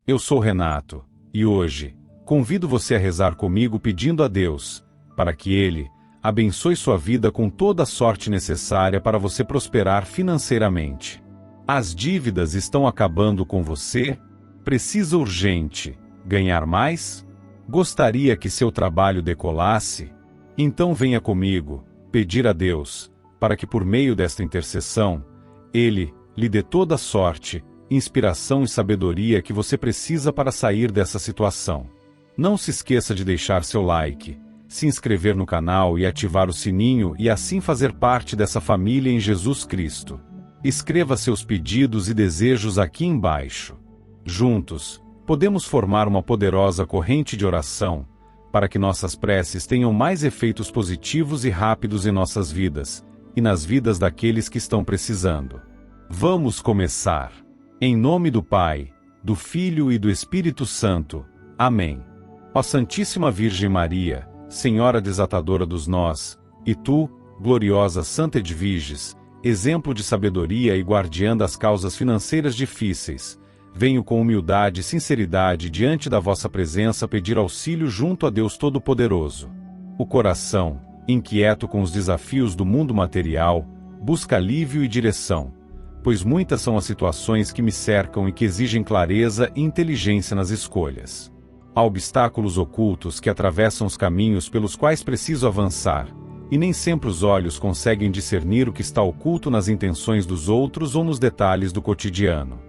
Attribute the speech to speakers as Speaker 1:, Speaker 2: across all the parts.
Speaker 1: Eu sou Renato, e hoje, convido você a rezar comigo pedindo a Deus, para que Ele abençoe sua vida com toda a sorte necessária para você prosperar financeiramente. As dívidas estão acabando com você? Precisa urgente ganhar mais? Gostaria que seu trabalho decolasse? Então venha comigo pedir a Deus, para que por meio desta intercessão, Ele lhe dê toda a sorte, inspiração e sabedoria que você precisa para sair dessa situação. Não se esqueça de deixar seu like, se inscrever no canal e ativar o sininho e assim fazer parte dessa família em Jesus Cristo. Escreva seus pedidos e desejos aqui embaixo. Juntos, podemos formar uma poderosa corrente de oração, para que nossas preces tenham mais efeitos positivos e rápidos em nossas vidas, e nas vidas daqueles que estão precisando. Vamos começar. Em nome do Pai, do Filho e do Espírito Santo. Amém. Ó Santíssima Virgem Maria, Senhora desatadora dos nós, e tu, gloriosa Santa Edviges, exemplo de sabedoria e guardiã das causas financeiras difíceis, venho com humildade e sinceridade diante da vossa presença pedir auxílio junto a Deus Todo-Poderoso. O coração, inquieto com os desafios do mundo material, busca alívio e direção, pois muitas são as situações que me cercam e que exigem clareza e inteligência nas escolhas. Há obstáculos ocultos que atravessam os caminhos pelos quais preciso avançar, e nem sempre os olhos conseguem discernir o que está oculto nas intenções dos outros ou nos detalhes do cotidiano.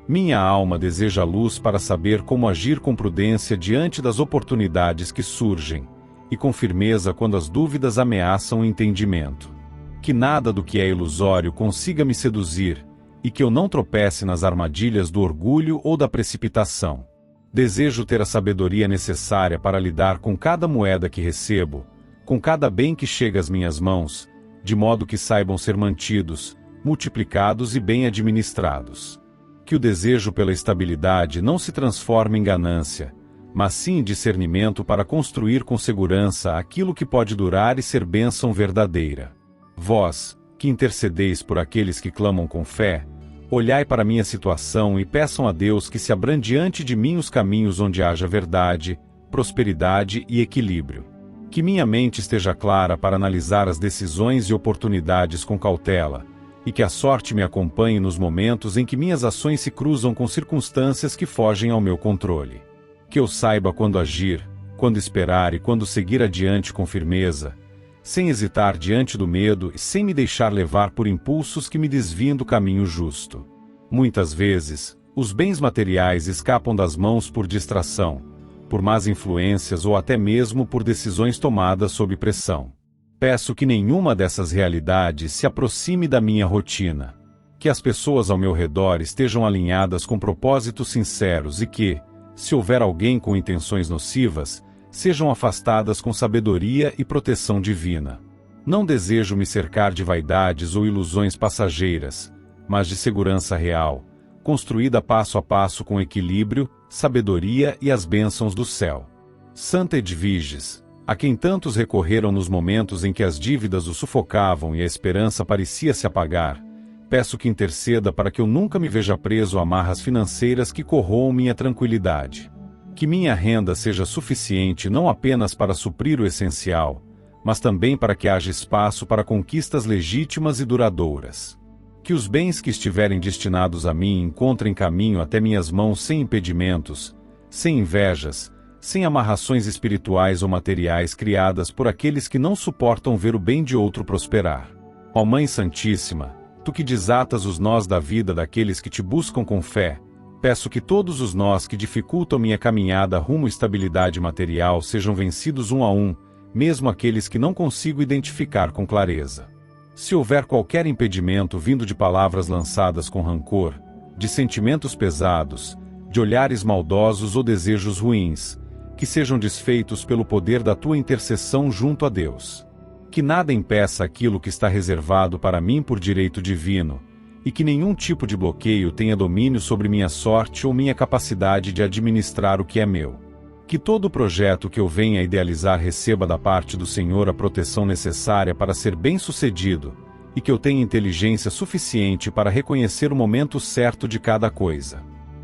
Speaker 1: Minha alma deseja luz para saber como agir com prudência diante das oportunidades que surgem, e com firmeza quando as dúvidas ameaçam o entendimento. Que nada do que é ilusório consiga me seduzir, e que eu não tropece nas armadilhas do orgulho ou da precipitação. Desejo ter a sabedoria necessária para lidar com cada moeda que recebo, com cada bem que chega às minhas mãos, de modo que saibam ser mantidos, multiplicados e bem administrados. Que o desejo pela estabilidade não se transforme em ganância, mas sim em discernimento para construir com segurança aquilo que pode durar e ser bênção verdadeira. Vós, que intercedeis por aqueles que clamam com fé, olhai para minha situação e peçam a Deus que se abra diante de mim os caminhos onde haja verdade, prosperidade e equilíbrio. Que minha mente esteja clara para analisar as decisões e oportunidades com cautela, e que a sorte me acompanhe nos momentos em que minhas ações se cruzam com circunstâncias que fogem ao meu controle. Que eu saiba quando agir, quando esperar e quando seguir adiante com firmeza, sem hesitar diante do medo e sem me deixar levar por impulsos que me desviem do caminho justo. Muitas vezes, os bens materiais escapam das mãos por distração, por más influências ou até mesmo por decisões tomadas sob pressão. Peço que nenhuma dessas realidades se aproxime da minha rotina. Que as pessoas ao meu redor estejam alinhadas com propósitos sinceros e que, se houver alguém com intenções nocivas, sejam afastadas com sabedoria e proteção divina. Não desejo me cercar de vaidades ou ilusões passageiras, mas de segurança real, construída passo a passo com equilíbrio, sabedoria e as bênçãos do céu. Santa Edviges, a quem tantos recorreram nos momentos em que as dívidas o sufocavam e a esperança parecia se apagar, peço que interceda para que eu nunca me veja preso a amarras financeiras que corroam minha tranquilidade. Que minha renda seja suficiente não apenas para suprir o essencial, mas também para que haja espaço para conquistas legítimas e duradouras. Que os bens que estiverem destinados a mim encontrem caminho até minhas mãos sem impedimentos, sem invejas, sem amarrações espirituais ou materiais criadas por aqueles que não suportam ver o bem de outro prosperar. Ó Mãe Santíssima, tu que desatas os nós da vida daqueles que te buscam com fé, peço que todos os nós que dificultam minha caminhada rumo à estabilidade material sejam vencidos um a um, mesmo aqueles que não consigo identificar com clareza. Se houver qualquer impedimento vindo de palavras lançadas com rancor, de sentimentos pesados, de olhares maldosos ou desejos ruins, que sejam desfeitos pelo poder da tua intercessão junto a Deus. Que nada impeça aquilo que está reservado para mim por direito divino, e que nenhum tipo de bloqueio tenha domínio sobre minha sorte ou minha capacidade de administrar o que é meu. Que todo projeto que eu venha a idealizar receba da parte do Senhor a proteção necessária para ser bem-sucedido, e que eu tenha inteligência suficiente para reconhecer o momento certo de cada coisa.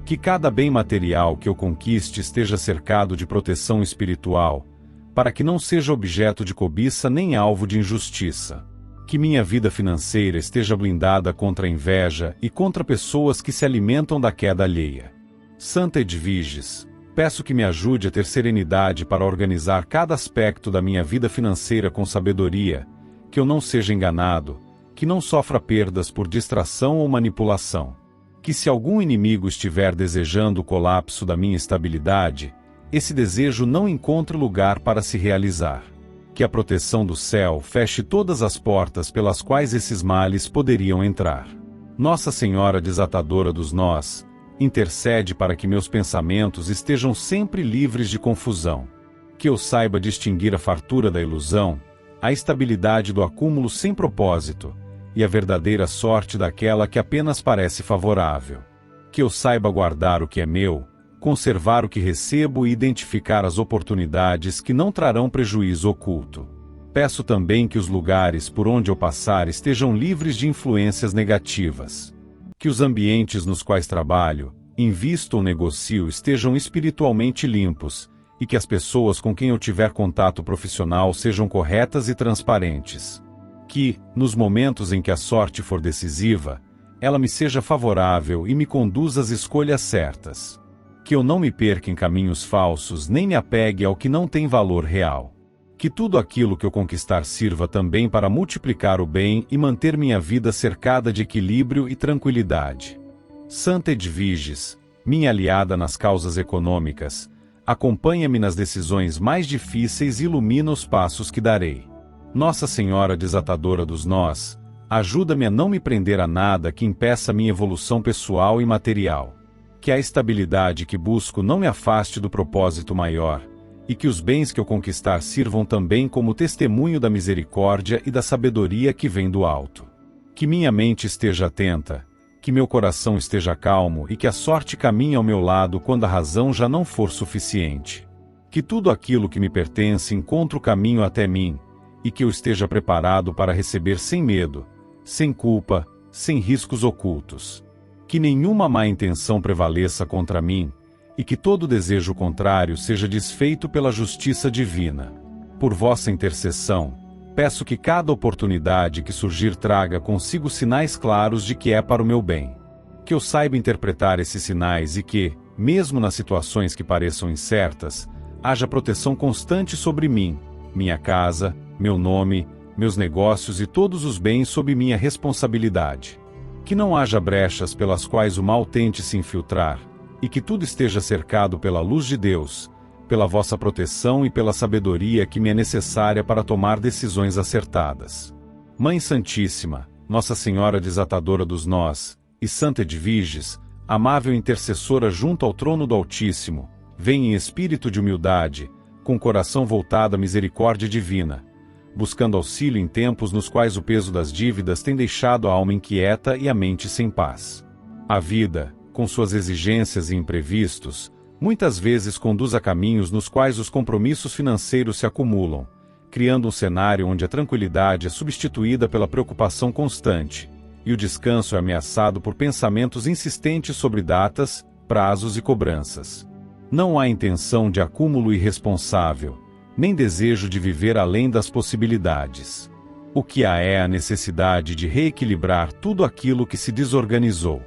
Speaker 1: Que cada bem material que eu conquiste esteja cercado de proteção espiritual, para que não seja objeto de cobiça nem alvo de injustiça. Que minha vida financeira esteja blindada contra a inveja e contra pessoas que se alimentam da queda alheia. Santa Edviges, peço que me ajude a ter serenidade para organizar cada aspecto da minha vida financeira com sabedoria, que eu não seja enganado, que não sofra perdas por distração ou manipulação. Que se algum inimigo estiver desejando o colapso da minha estabilidade, esse desejo não encontre lugar para se realizar. Que a proteção do céu feche todas as portas pelas quais esses males poderiam entrar. Nossa Senhora Desatadora dos Nós, intercede para que meus pensamentos estejam sempre livres de confusão. Que eu saiba distinguir a fartura da ilusão, a estabilidade do acúmulo sem propósito, e a verdadeira sorte daquela que apenas parece favorável. Que eu saiba guardar o que é meu, conservar o que recebo e identificar as oportunidades que não trarão prejuízo oculto. Peço também que os lugares por onde eu passar estejam livres de influências negativas. Que os ambientes nos quais trabalho, invisto ou negocio estejam espiritualmente limpos, e que as pessoas com quem eu tiver contato profissional sejam corretas e transparentes. Que, nos momentos em que a sorte for decisiva, ela me seja favorável e me conduza às escolhas certas. Que eu não me perca em caminhos falsos nem me apegue ao que não tem valor real. Que tudo aquilo que eu conquistar sirva também para multiplicar o bem e manter minha vida cercada de equilíbrio e tranquilidade. Santa Edviges, minha aliada nas causas econômicas, acompanha-me nas decisões mais difíceis e ilumina os passos que darei. Nossa Senhora Desatadora dos Nós, ajuda-me a não me prender a nada que impeça minha evolução pessoal e material. Que a estabilidade que busco não me afaste do propósito maior, e que os bens que eu conquistar sirvam também como testemunho da misericórdia e da sabedoria que vem do alto. Que minha mente esteja atenta, que meu coração esteja calmo e que a sorte caminhe ao meu lado quando a razão já não for suficiente. Que tudo aquilo que me pertence encontre o caminho até mim, e que eu esteja preparado para receber sem medo, sem culpa, sem riscos ocultos. Que nenhuma má intenção prevaleça contra mim, e que todo desejo contrário seja desfeito pela justiça divina. Por vossa intercessão, peço que cada oportunidade que surgir traga consigo sinais claros de que é para o meu bem. Que eu saiba interpretar esses sinais e que, mesmo nas situações que pareçam incertas, haja proteção constante sobre mim, minha casa, meu nome, meus negócios e todos os bens sob minha responsabilidade. Que não haja brechas pelas quais o mal tente se infiltrar, e que tudo esteja cercado pela luz de Deus, pela vossa proteção e pela sabedoria que me é necessária para tomar decisões acertadas. Mãe Santíssima, Nossa Senhora Desatadora dos Nós, e Santa Edviges, amável intercessora junto ao trono do Altíssimo, vem em espírito de humildade, com o coração voltado à misericórdia divina, buscando auxílio em tempos nos quais o peso das dívidas tem deixado a alma inquieta e a mente sem paz. A vida, com suas exigências e imprevistos, muitas vezes conduz a caminhos nos quais os compromissos financeiros se acumulam, criando um cenário onde a tranquilidade é substituída pela preocupação constante, e o descanso é ameaçado por pensamentos insistentes sobre datas, prazos e cobranças. Não há intenção de acúmulo irresponsável, nem desejo de viver além das possibilidades. O que há é a necessidade de reequilibrar tudo aquilo que se desorganizou.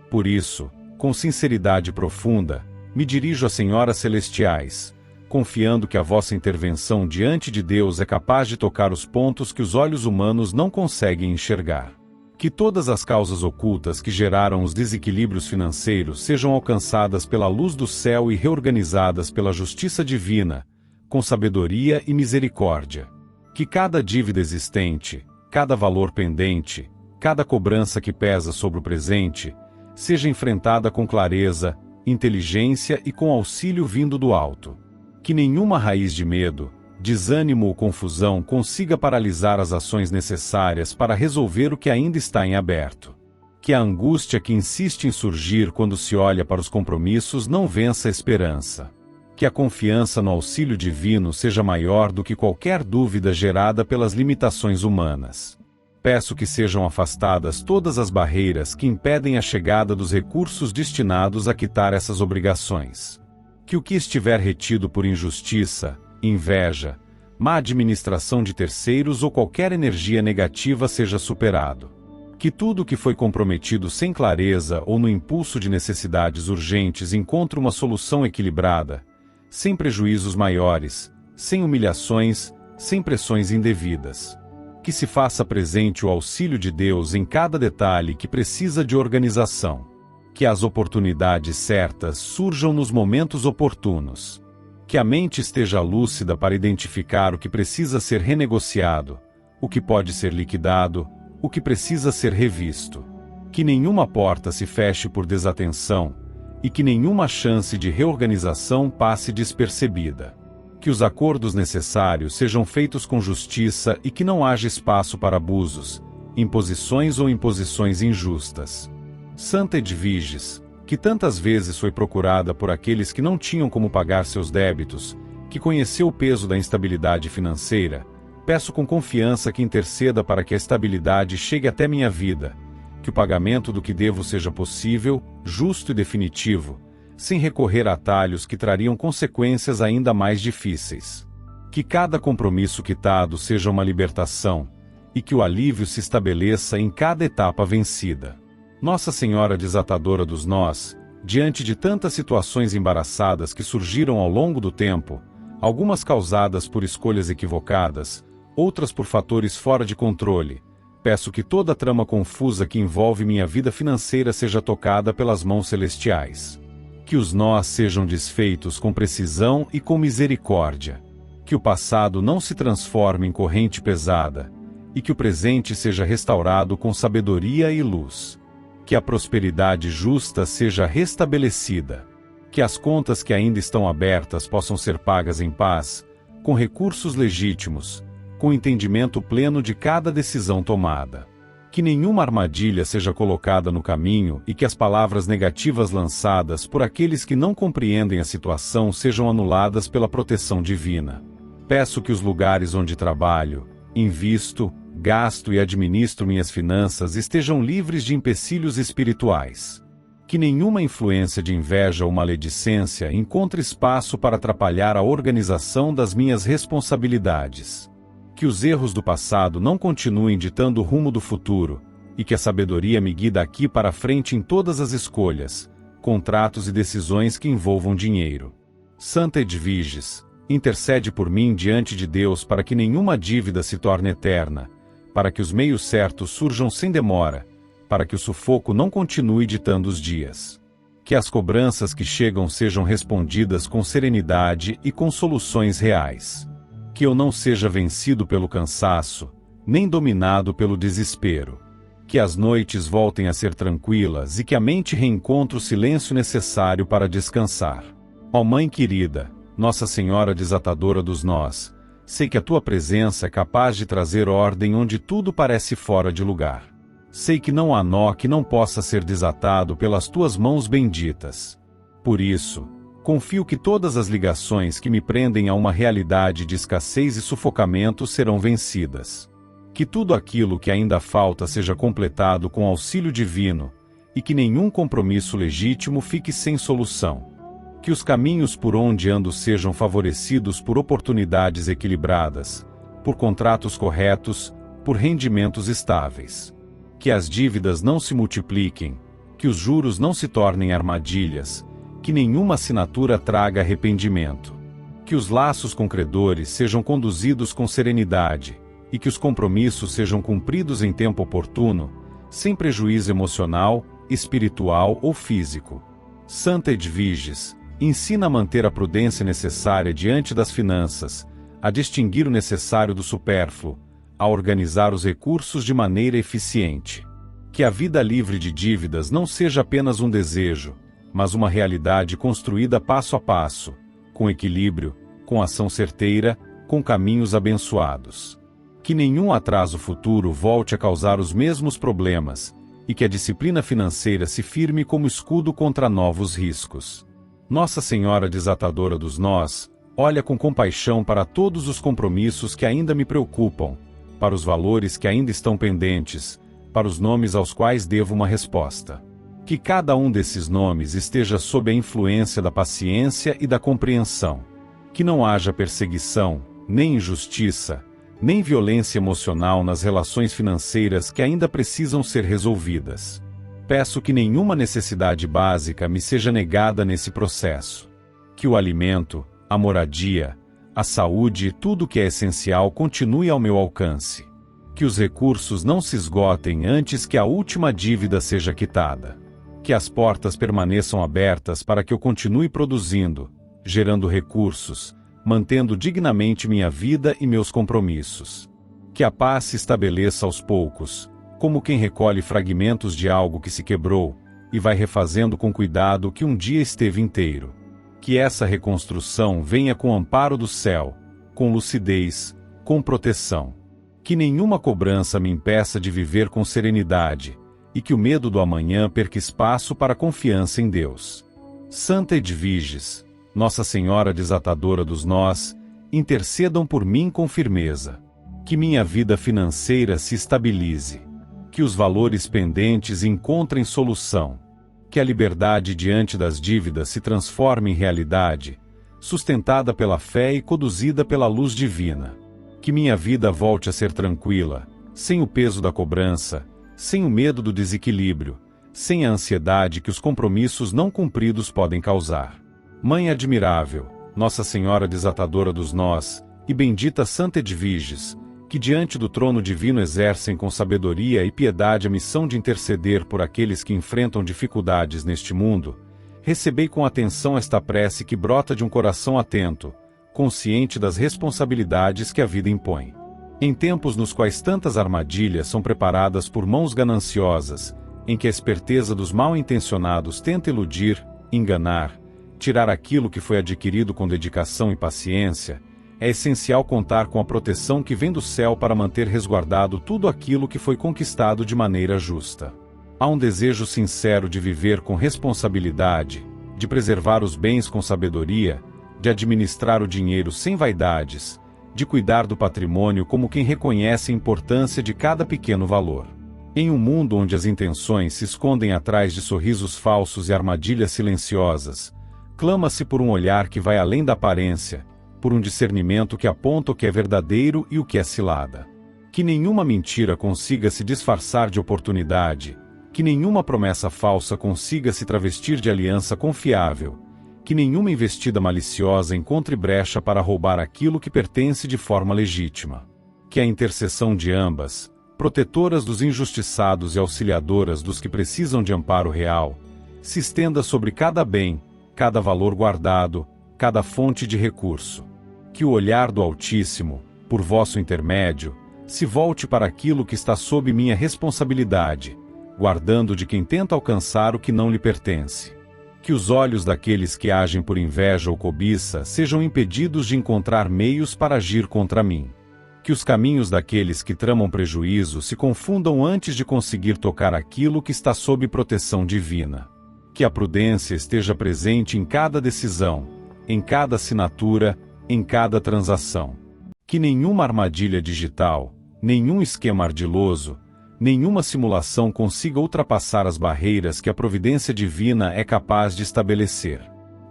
Speaker 1: Por isso, com sinceridade profunda, me dirijo às Senhoras Celestiais, confiando que a vossa intervenção diante de Deus é capaz de tocar os pontos que os olhos humanos não conseguem enxergar. Que todas as causas ocultas que geraram os desequilíbrios financeiros sejam alcançadas pela luz do céu e reorganizadas pela justiça divina, com sabedoria e misericórdia. Que cada dívida existente, cada valor pendente, cada cobrança que pesa sobre o presente, seja enfrentada com clareza, inteligência e com auxílio vindo do alto. Que nenhuma raiz de medo, desânimo ou confusão consiga paralisar as ações necessárias para resolver o que ainda está em aberto. Que a angústia que insiste em surgir quando se olha para os compromissos não vença a esperança. Que a confiança no auxílio divino seja maior do que qualquer dúvida gerada pelas limitações humanas. Peço que sejam afastadas todas as barreiras que impedem a chegada dos recursos destinados a quitar essas obrigações. Que o que estiver retido por injustiça, inveja, má administração de terceiros ou qualquer energia negativa seja superado. Que tudo que foi comprometido sem clareza ou no impulso de necessidades urgentes encontre uma solução equilibrada, sem prejuízos maiores, sem humilhações, sem pressões indevidas. Que se faça presente o auxílio de Deus em cada detalhe que precisa de organização. Que as oportunidades certas surjam nos momentos oportunos. Que a mente esteja lúcida para identificar o que precisa ser renegociado, o que pode ser liquidado, o que precisa ser revisto. Que nenhuma porta se feche por desatenção, e que nenhuma chance de reorganização passe despercebida. Que os acordos necessários sejam feitos com justiça e que não haja espaço para abusos, imposições ou imposições injustas. Santa Edviges, que tantas vezes foi procurada por aqueles que não tinham como pagar seus débitos, que conheceu o peso da instabilidade financeira, peço com confiança que interceda para que a estabilidade chegue até minha vida, que o pagamento do que devo seja possível, justo e definitivo, sem recorrer a atalhos que trariam consequências ainda mais difíceis. Que cada compromisso quitado seja uma libertação, e que o alívio se estabeleça em cada etapa vencida. Nossa Senhora Desatadora dos Nós, diante de tantas situações embaraçadas que surgiram ao longo do tempo, algumas causadas por escolhas equivocadas, outras por fatores fora de controle, peço que toda a trama confusa que envolve minha vida financeira seja tocada pelas mãos celestiais. Que os nós sejam desfeitos com precisão e com misericórdia. Que o passado não se transforme em corrente pesada, e que o presente seja restaurado com sabedoria e luz. Que a prosperidade justa seja restabelecida. Que as contas que ainda estão abertas possam ser pagas em paz, com recursos legítimos, com entendimento pleno de cada decisão tomada. Que nenhuma armadilha seja colocada no caminho e que as palavras negativas lançadas por aqueles que não compreendem a situação sejam anuladas pela proteção divina. Peço que os lugares onde trabalho, invisto, gasto e administro minhas finanças estejam livres de empecilhos espirituais. Que nenhuma influência de inveja ou maledicência encontre espaço para atrapalhar a organização das minhas responsabilidades. Que os erros do passado não continuem ditando o rumo do futuro, e que a sabedoria me guie daqui para frente em todas as escolhas, contratos e decisões que envolvam dinheiro. Santa Edviges, intercede por mim diante de Deus para que nenhuma dívida se torne eterna, para que os meios certos surjam sem demora, para que o sufoco não continue ditando os dias. Que as cobranças que chegam sejam respondidas com serenidade e com soluções reais. Que eu não seja vencido pelo cansaço, nem dominado pelo desespero. Que as noites voltem a ser tranquilas e que a mente reencontre o silêncio necessário para descansar. Ó Mãe querida, Nossa Senhora Desatadora dos Nós, sei que a tua presença é capaz de trazer ordem onde tudo parece fora de lugar. Sei que não há nó que não possa ser desatado pelas tuas mãos benditas. Por isso, confio que todas as ligações que me prendem a uma realidade de escassez e sufocamento serão vencidas. Que tudo aquilo que ainda falta seja completado com auxílio divino, e que nenhum compromisso legítimo fique sem solução. Que os caminhos por onde ando sejam favorecidos por oportunidades equilibradas, por contratos corretos, por rendimentos estáveis. Que as dívidas não se multipliquem, que os juros não se tornem armadilhas, que nenhuma assinatura traga arrependimento. Que os laços com credores sejam conduzidos com serenidade, e que os compromissos sejam cumpridos em tempo oportuno, sem prejuízo emocional, espiritual ou físico. Santa Edviges, ensina a manter a prudência necessária diante das finanças, a distinguir o necessário do supérfluo, a organizar os recursos de maneira eficiente. Que a vida livre de dívidas não seja apenas um desejo, mas uma realidade construída passo a passo, com equilíbrio, com ação certeira, com caminhos abençoados. Que nenhum atraso futuro volte a causar os mesmos problemas, e que a disciplina financeira se firme como escudo contra novos riscos. Nossa Senhora Desatadora dos Nós, olha com compaixão para todos os compromissos que ainda me preocupam, para os valores que ainda estão pendentes, para os nomes aos quais devo uma resposta. Que cada um desses nomes esteja sob a influência da paciência e da compreensão. Que não haja perseguição, nem injustiça, nem violência emocional nas relações financeiras que ainda precisam ser resolvidas. Peço que nenhuma necessidade básica me seja negada nesse processo. Que o alimento, a moradia, a saúde e tudo que é essencial continue ao meu alcance. Que os recursos não se esgotem antes que a última dívida seja quitada. Que as portas permaneçam abertas para que eu continue produzindo, gerando recursos, mantendo dignamente minha vida e meus compromissos. Que a paz se estabeleça aos poucos, como quem recolhe fragmentos de algo que se quebrou, e vai refazendo com cuidado o que um dia esteve inteiro. Que essa reconstrução venha com o amparo do céu, com lucidez, com proteção. Que nenhuma cobrança me impeça de viver com serenidade, e que o medo do amanhã perca espaço para a confiança em Deus. Santa Edviges, Nossa Senhora Desatadora dos Nós, intercedam por mim com firmeza. Que minha vida financeira se estabilize. Que os valores pendentes encontrem solução. Que a liberdade diante das dívidas se transforme em realidade, sustentada pela fé e conduzida pela luz divina. Que minha vida volte a ser tranquila, sem o peso da cobrança, sem o medo do desequilíbrio, sem a ansiedade que os compromissos não cumpridos podem causar. Mãe admirável, Nossa Senhora Desatadora dos Nós, e bendita Santa Edviges, que diante do trono divino exercem com sabedoria e piedade a missão de interceder por aqueles que enfrentam dificuldades neste mundo, recebei com atenção esta prece que brota de um coração atento, consciente das responsabilidades que a vida impõe. Em tempos nos quais tantas armadilhas são preparadas por mãos gananciosas, em que a esperteza dos mal-intencionados tenta eludir, enganar, tirar aquilo que foi adquirido com dedicação e paciência, é essencial contar com a proteção que vem do céu para manter resguardado tudo aquilo que foi conquistado de maneira justa. Há um desejo sincero de viver com responsabilidade, de preservar os bens com sabedoria, de administrar o dinheiro sem vaidades, de cuidar do patrimônio como quem reconhece a importância de cada pequeno valor. Em um mundo onde as intenções se escondem atrás de sorrisos falsos e armadilhas silenciosas, clama-se por um olhar que vai além da aparência, por um discernimento que aponta o que é verdadeiro e o que é cilada. Que nenhuma mentira consiga se disfarçar de oportunidade, que nenhuma promessa falsa consiga se travestir de aliança confiável, que nenhuma investida maliciosa encontre brecha para roubar aquilo que pertence de forma legítima. Que a intercessão de ambas, protetoras dos injustiçados e auxiliadoras dos que precisam de amparo real, se estenda sobre cada bem, cada valor guardado, cada fonte de recurso. Que o olhar do Altíssimo, por vosso intermédio, se volte para aquilo que está sob minha responsabilidade, guardando de quem tenta alcançar o que não lhe pertence. Que os olhos daqueles que agem por inveja ou cobiça sejam impedidos de encontrar meios para agir contra mim. Que os caminhos daqueles que tramam prejuízo se confundam antes de conseguir tocar aquilo que está sob proteção divina. Que a prudência esteja presente em cada decisão, em cada assinatura, em cada transação. Que nenhuma armadilha digital, nenhum esquema ardiloso, nenhuma simulação consiga ultrapassar as barreiras que a providência divina é capaz de estabelecer.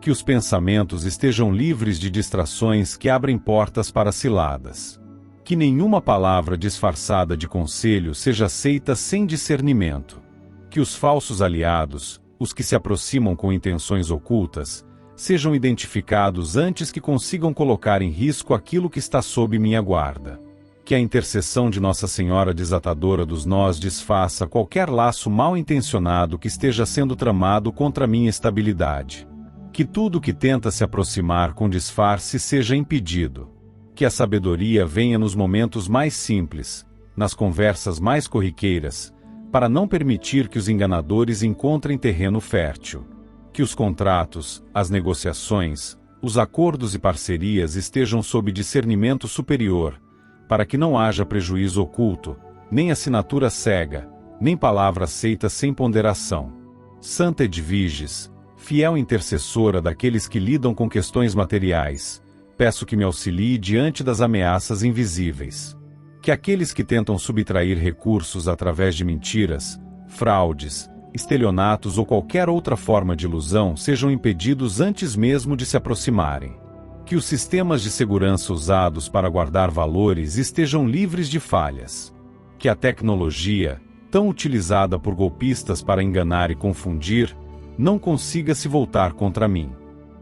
Speaker 1: Que os pensamentos estejam livres de distrações que abrem portas para ciladas. Que nenhuma palavra disfarçada de conselho seja aceita sem discernimento. Que os falsos aliados, os que se aproximam com intenções ocultas, sejam identificados antes que consigam colocar em risco aquilo que está sob minha guarda. Que a intercessão de Nossa Senhora Desatadora dos Nós desfaça qualquer laço mal-intencionado que esteja sendo tramado contra minha estabilidade. Que tudo que tenta se aproximar com disfarce seja impedido. Que a sabedoria venha nos momentos mais simples, nas conversas mais corriqueiras, para não permitir que os enganadores encontrem terreno fértil. Que os contratos, as negociações, os acordos e parcerias estejam sob discernimento superior, para que não haja prejuízo oculto, nem assinatura cega, nem palavra aceita sem ponderação. Santa Edviges, fiel intercessora daqueles que lidam com questões materiais, peço que me auxilie diante das ameaças invisíveis. Que aqueles que tentam subtrair recursos através de mentiras, fraudes, estelionatos ou qualquer outra forma de ilusão sejam impedidos antes mesmo de se aproximarem. Que os sistemas de segurança usados para guardar valores estejam livres de falhas. Que a tecnologia, tão utilizada por golpistas para enganar e confundir, não consiga se voltar contra mim.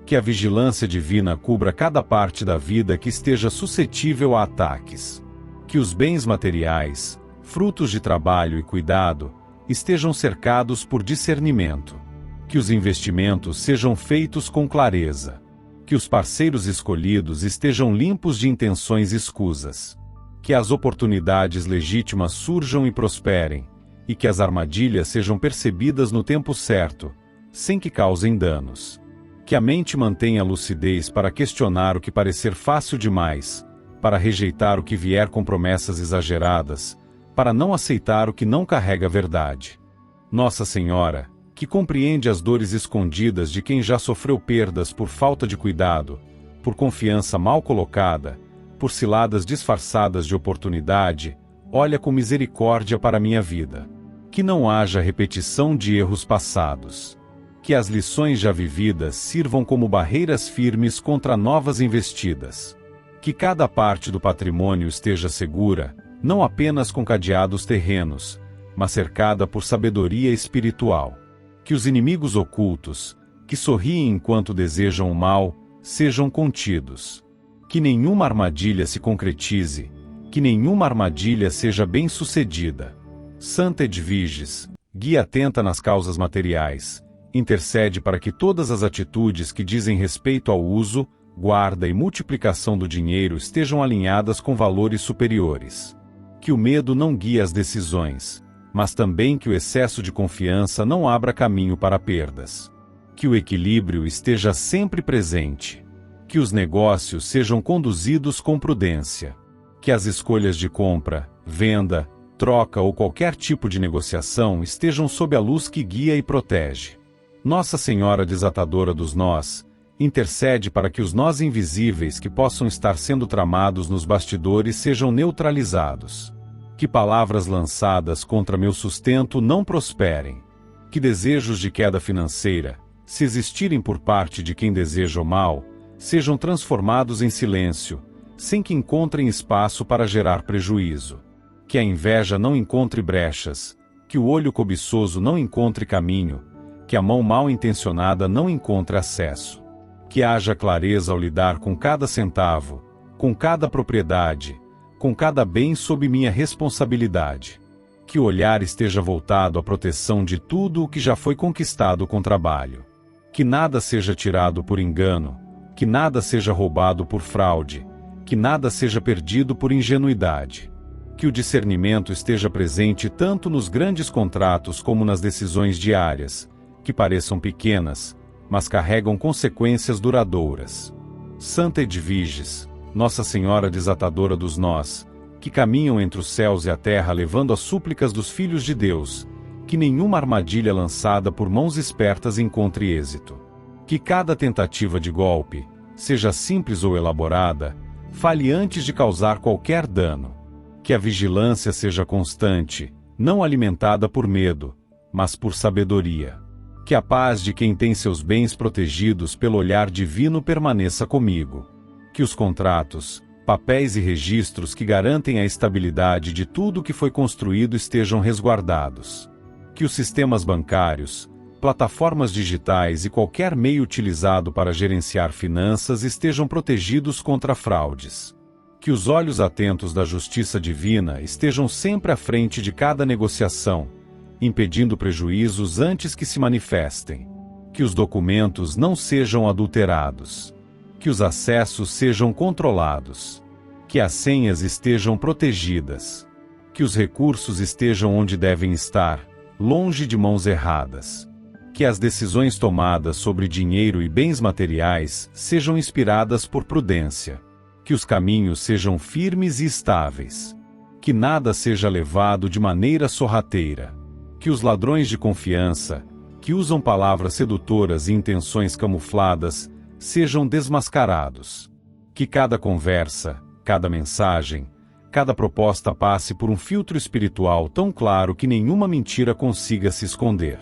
Speaker 1: Que a vigilância divina cubra cada parte da vida que esteja suscetível a ataques. Que os bens materiais, frutos de trabalho e cuidado, estejam cercados por discernimento. Que os investimentos sejam feitos com clareza. Que os parceiros escolhidos estejam limpos de intenções escusas. Que as oportunidades legítimas surjam e prosperem, e que as armadilhas sejam percebidas no tempo certo, sem que causem danos. Que a mente mantenha lucidez para questionar o que parecer fácil demais, para rejeitar o que vier com promessas exageradas, para não aceitar o que não carrega verdade. Nossa Senhora, que compreende as dores escondidas de quem já sofreu perdas por falta de cuidado, por confiança mal colocada, por ciladas disfarçadas de oportunidade, olha com misericórdia para minha vida. Que não haja repetição de erros passados. Que as lições já vividas sirvam como barreiras firmes contra novas investidas. Que cada parte do patrimônio esteja segura, não apenas com cadeados terrenos, mas cercada por sabedoria espiritual. Que os inimigos ocultos, que sorriem enquanto desejam o mal, sejam contidos. Que nenhuma armadilha se concretize, que nenhuma armadilha seja bem-sucedida. Santa Edviges, guia atenta nas causas materiais, intercede para que todas as atitudes que dizem respeito ao uso, guarda e multiplicação do dinheiro estejam alinhadas com valores superiores. Que o medo não guie as decisões, mas também que o excesso de confiança não abra caminho para perdas. Que o equilíbrio esteja sempre presente. Que os negócios sejam conduzidos com prudência. Que as escolhas de compra, venda, troca ou qualquer tipo de negociação estejam sob a luz que guia e protege. Nossa Senhora Desatadora dos Nós, intercede para que os nós invisíveis que possam estar sendo tramados nos bastidores sejam neutralizados. Que palavras lançadas contra meu sustento não prosperem. Que desejos de queda financeira, se existirem por parte de quem deseja o mal, sejam transformados em silêncio, sem que encontrem espaço para gerar prejuízo. Que a inveja não encontre brechas, que o olho cobiçoso não encontre caminho, que a mão mal intencionada não encontre acesso. Que haja clareza ao lidar com cada centavo, com cada propriedade, com cada bem sob minha responsabilidade. Que o olhar esteja voltado à proteção de tudo o que já foi conquistado com trabalho. Que nada seja tirado por engano, que nada seja roubado por fraude, que nada seja perdido por ingenuidade. Que o discernimento esteja presente tanto nos grandes contratos como nas decisões diárias, que pareçam pequenas, mas carregam consequências duradouras. Santa Edviges, Nossa Senhora Desatadora dos Nós, que caminham entre os céus e a terra levando as súplicas dos filhos de Deus, que nenhuma armadilha lançada por mãos espertas encontre êxito. Que cada tentativa de golpe, seja simples ou elaborada, falhe antes de causar qualquer dano. Que a vigilância seja constante, não alimentada por medo, mas por sabedoria. Que a paz de quem tem seus bens protegidos pelo olhar divino permaneça comigo. Que os contratos, papéis e registros que garantem a estabilidade de tudo que foi construído estejam resguardados. Que os sistemas bancários, plataformas digitais e qualquer meio utilizado para gerenciar finanças estejam protegidos contra fraudes. Que os olhos atentos da justiça divina estejam sempre à frente de cada negociação, impedindo prejuízos antes que se manifestem. Que os documentos não sejam adulterados. Que os acessos sejam controlados. Que as senhas estejam protegidas. Que os recursos estejam onde devem estar, longe de mãos erradas. Que as decisões tomadas sobre dinheiro e bens materiais sejam inspiradas por prudência. Que os caminhos sejam firmes e estáveis. Que nada seja levado de maneira sorrateira. Que os ladrões de confiança, que usam palavras sedutoras e intenções camufladas, sejam desmascarados. Que cada conversa, cada mensagem, cada proposta passe por um filtro espiritual tão claro que nenhuma mentira consiga se esconder.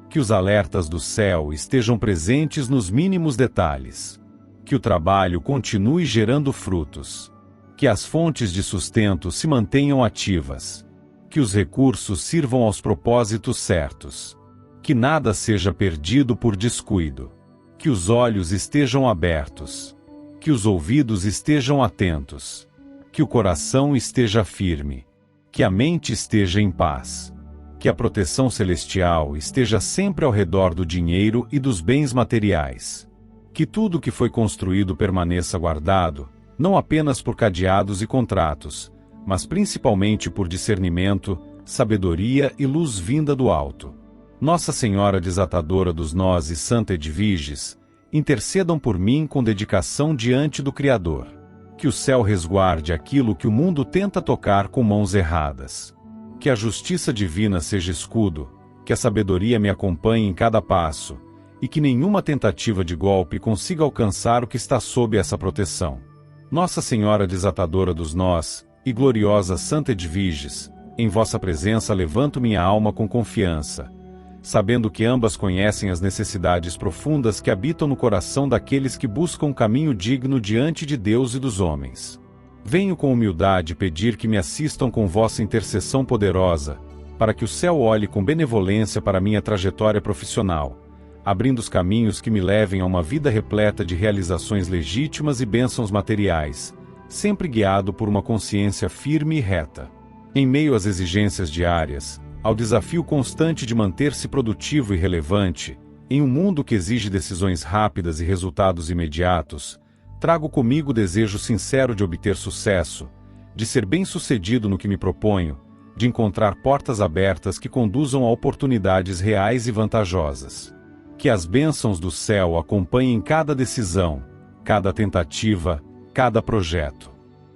Speaker 1: Que os alertas do céu estejam presentes nos mínimos detalhes. Que o trabalho continue gerando frutos. Que as fontes de sustento se mantenham ativas. Que os recursos sirvam aos propósitos certos. Que nada seja perdido por descuido. Que os olhos estejam abertos. Que os ouvidos estejam atentos. Que o coração esteja firme. Que a mente esteja em paz. Que a proteção celestial esteja sempre ao redor do dinheiro e dos bens materiais. Que tudo que foi construído permaneça guardado, não apenas por cadeados e contratos, mas principalmente por discernimento, sabedoria e luz vinda do alto. Nossa Senhora Desatadora dos Nós e Santa Edviges, intercedam por mim com dedicação diante do Criador. Que o céu resguarde aquilo que o mundo tenta tocar com mãos erradas. Que a justiça divina seja escudo, que a sabedoria me acompanhe em cada passo, e que nenhuma tentativa de golpe consiga alcançar o que está sob essa proteção. Nossa Senhora Desatadora dos Nós, e gloriosa Santa Edviges, em vossa presença levanto minha alma com confiança, sabendo que ambas conhecem as necessidades profundas que habitam no coração daqueles que buscam um caminho digno diante de Deus e dos homens. Venho com humildade pedir que me assistam com vossa intercessão poderosa, para que o céu olhe com benevolência para minha trajetória profissional, abrindo os caminhos que me levem a uma vida repleta de realizações legítimas e bênçãos materiais, sempre guiado por uma consciência firme e reta. Em meio às exigências diárias, ao desafio constante de manter-se produtivo e relevante, em um mundo que exige decisões rápidas e resultados imediatos, trago comigo o desejo sincero de obter sucesso, de ser bem-sucedido no que me proponho, de encontrar portas abertas que conduzam a oportunidades reais e vantajosas. Que as bênçãos do céu acompanhem cada decisão, cada tentativa, cada projeto.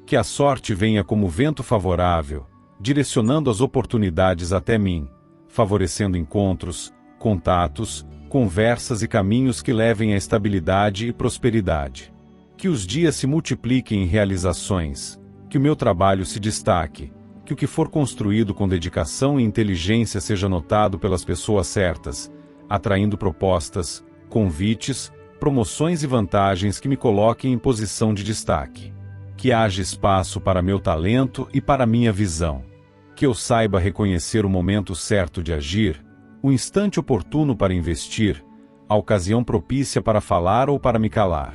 Speaker 1: Que a sorte venha como vento favorável, direcionando as oportunidades até mim, favorecendo encontros, contatos, conversas e caminhos que levem à estabilidade e prosperidade. Que os dias se multipliquem em realizações, que o meu trabalho se destaque, que o que for construído com dedicação e inteligência seja notado pelas pessoas certas, atraindo propostas, convites, promoções e vantagens que me coloquem em posição de destaque. Que haja espaço para meu talento e para minha visão. Que eu saiba reconhecer o momento certo de agir, o instante oportuno para investir, a ocasião propícia para falar ou para me calar.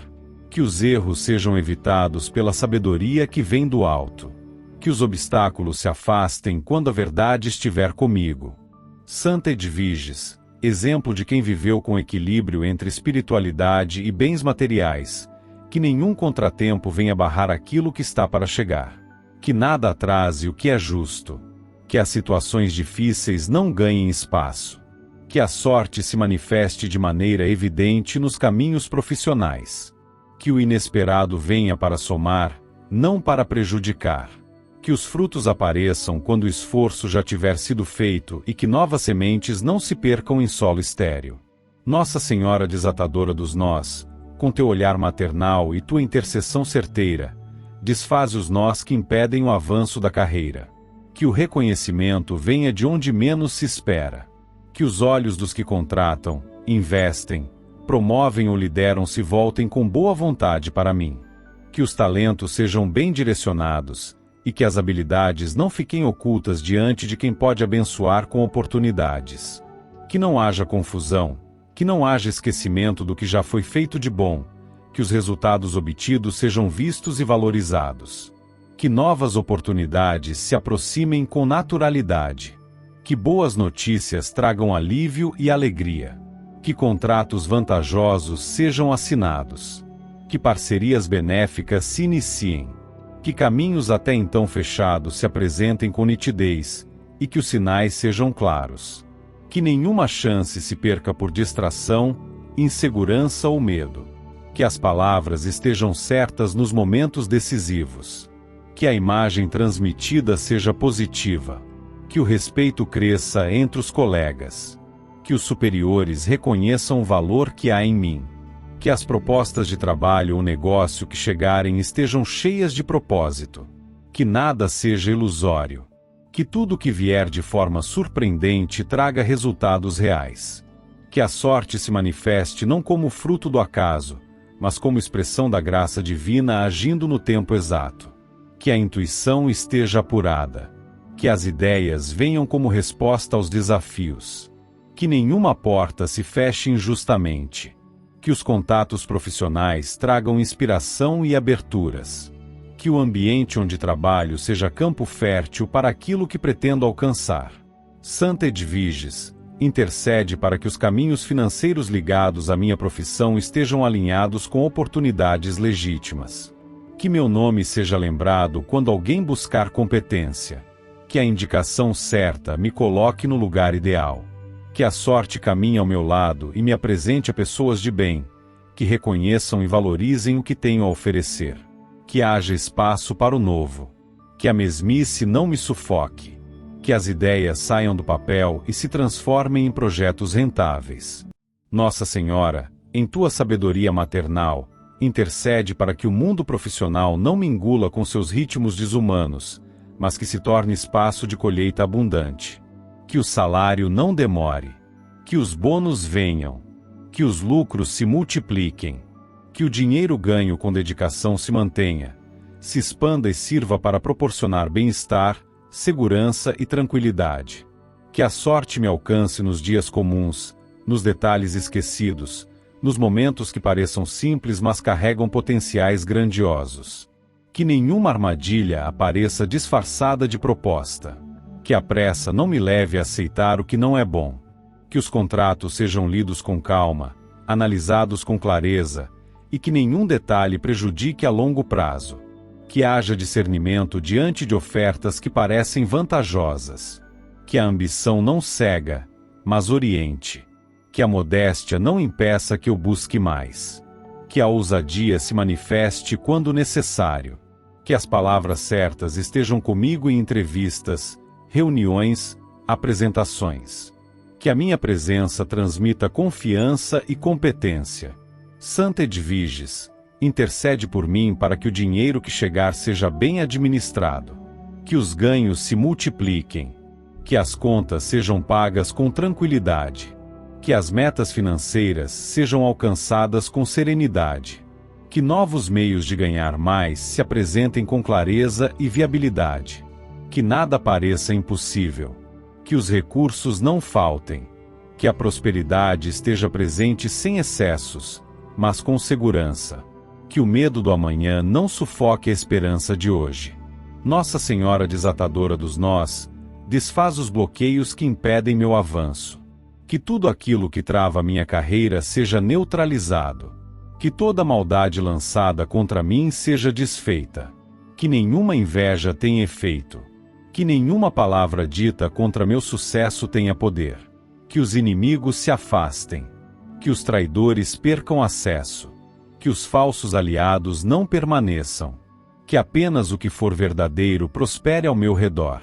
Speaker 1: Que os erros sejam evitados pela sabedoria que vem do alto. Que os obstáculos se afastem quando a verdade estiver comigo. Santa Edviges, exemplo de quem viveu com equilíbrio entre espiritualidade e bens materiais, que nenhum contratempo venha barrar aquilo que está para chegar. Que nada atrase o que é justo. Que as situações difíceis não ganhem espaço. Que a sorte se manifeste de maneira evidente nos caminhos profissionais. Que o inesperado venha para somar, não para prejudicar. Que os frutos apareçam quando o esforço já tiver sido feito e que novas sementes não se percam em solo estéril. Nossa Senhora Desatadora dos Nós, com teu olhar maternal e tua intercessão certeira, desfaze os nós que impedem o avanço da carreira. Que o reconhecimento venha de onde menos se espera. Que os olhos dos que contratam, investem, promovem ou lideram se voltem com boa vontade para mim. Que os talentos sejam bem direcionados, e que as habilidades não fiquem ocultas diante de quem pode abençoar com oportunidades. Que não haja confusão, que não haja esquecimento do que já foi feito de bom, que os resultados obtidos sejam vistos e valorizados. Que novas oportunidades se aproximem com naturalidade. Que boas notícias tragam alívio e alegria. Que contratos vantajosos sejam assinados. Que parcerias benéficas se iniciem. Que caminhos até então fechados se apresentem com nitidez, e que os sinais sejam claros. Que nenhuma chance se perca por distração, insegurança ou medo. Que as palavras estejam certas nos momentos decisivos. Que a imagem transmitida seja positiva. Que o respeito cresça entre os colegas. Que os superiores reconheçam o valor que há em mim. Que as propostas de trabalho ou negócio que chegarem estejam cheias de propósito. Que que nada seja ilusório, que tudo que vier de forma surpreendente traga resultados reais, que a sorte se manifeste não como fruto do acaso, mas como expressão da graça divina agindo no tempo exato, que a intuição esteja apurada, que as ideias venham como resposta aos desafios, que nenhuma porta se feche injustamente, que os contatos profissionais tragam inspiração e aberturas, que o ambiente onde trabalho seja campo fértil para aquilo que pretendo alcançar. Santa Edviges, intercede para que os caminhos financeiros ligados à minha profissão estejam alinhados com oportunidades legítimas. Que meu nome seja lembrado quando alguém buscar competência. Que a indicação certa me coloque no lugar ideal. Que a sorte caminhe ao meu lado e me apresente a pessoas de bem, que reconheçam e valorizem o que tenho a oferecer. Que haja espaço para o novo. Que a mesmice não me sufoque. Que as ideias saiam do papel e se transformem em projetos rentáveis. Nossa Senhora, em tua sabedoria maternal, intercede para que o mundo profissional não me engula com seus ritmos desumanos, mas que se torne espaço de colheita abundante. Que o salário não demore. Que os bônus venham. Que os lucros se multipliquem. Que o dinheiro ganho com dedicação se mantenha, se expanda e sirva para proporcionar bem-estar, segurança e tranquilidade. Que a sorte me alcance nos dias comuns, nos detalhes esquecidos, nos momentos que pareçam simples mas carregam potenciais grandiosos. Que nenhuma armadilha apareça disfarçada de proposta. Que a pressa não me leve a aceitar o que não é bom. Que os contratos sejam lidos com calma, analisados com clareza, e que nenhum detalhe prejudique a longo prazo. Que haja discernimento diante de ofertas que parecem vantajosas. Que a ambição não cega, mas oriente. Que a modéstia não impeça que eu busque mais. Que a ousadia se manifeste quando necessário. Que as palavras certas estejam comigo em entrevistas, reuniões, apresentações. Que a minha presença transmita confiança e competência. Santa Edviges, intercede por mim para que o dinheiro que chegar seja bem administrado. Que os ganhos se multipliquem. Que as contas sejam pagas com tranquilidade. Que as metas financeiras sejam alcançadas com serenidade. Que novos meios de ganhar mais se apresentem com clareza e viabilidade. Que nada pareça impossível. Que os recursos não faltem. Que a prosperidade esteja presente sem excessos, mas com segurança. Que o medo do amanhã não sufoque a esperança de hoje. Nossa Senhora desatadora dos nós, desfaz os bloqueios que impedem meu avanço. Que tudo aquilo que trava minha carreira seja neutralizado. Que toda maldade lançada contra mim seja desfeita. Que nenhuma inveja tenha efeito. Que nenhuma palavra dita contra meu sucesso tenha poder. Que os inimigos se afastem. Que os traidores percam acesso. Que os falsos aliados não permaneçam. Que apenas o que for verdadeiro prospere ao meu redor.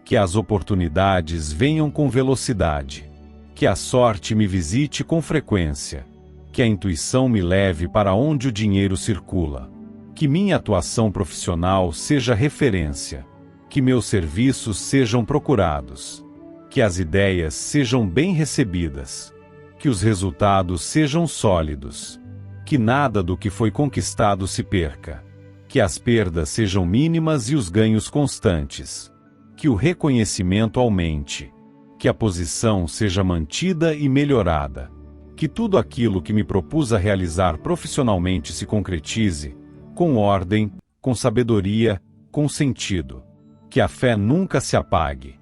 Speaker 1: Que as oportunidades venham com velocidade. Que a sorte me visite com frequência. Que a intuição me leve para onde o dinheiro circula. Que minha atuação profissional seja referência. Que meus serviços sejam procurados. Que as ideias sejam bem recebidas. Que os resultados sejam sólidos. Que nada do que foi conquistado se perca. Que as perdas sejam mínimas e os ganhos constantes. Que o reconhecimento aumente. Que a posição seja mantida e melhorada. Que tudo aquilo que me propus a realizar profissionalmente se concretize, com ordem, com sabedoria, com sentido. Que a fé nunca se apague.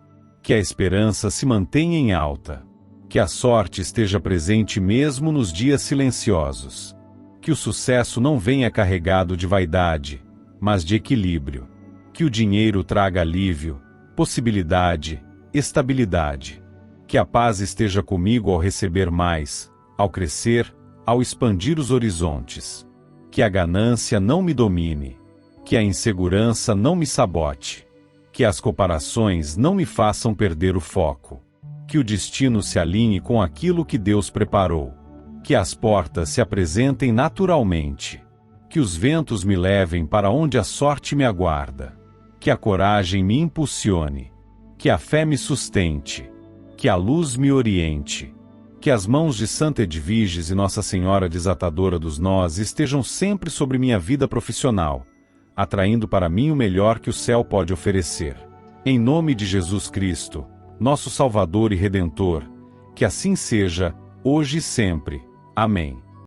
Speaker 1: Que a esperança se mantenha em alta. Que a sorte esteja presente mesmo nos dias silenciosos. Que o sucesso não venha carregado de vaidade, mas de equilíbrio. Que o dinheiro traga alívio, possibilidade, estabilidade. Que a paz esteja comigo ao receber mais, ao crescer, ao expandir os horizontes. Que a ganância não me domine. Que a insegurança não me sabote. Que as comparações não me façam perder o foco. Que o destino se alinhe com aquilo que Deus preparou. Que as portas se apresentem naturalmente. Que os ventos me levem para onde a sorte me aguarda. Que a coragem me impulsione. Que a fé me sustente. Que a luz me oriente. Que as mãos de Santa Edviges e Nossa Senhora Desatadora dos Nós estejam sempre sobre minha vida profissional, atraindo para mim o melhor que o céu pode oferecer. Em nome de Jesus Cristo, nosso Salvador e Redentor, que assim seja, hoje e sempre. Amém.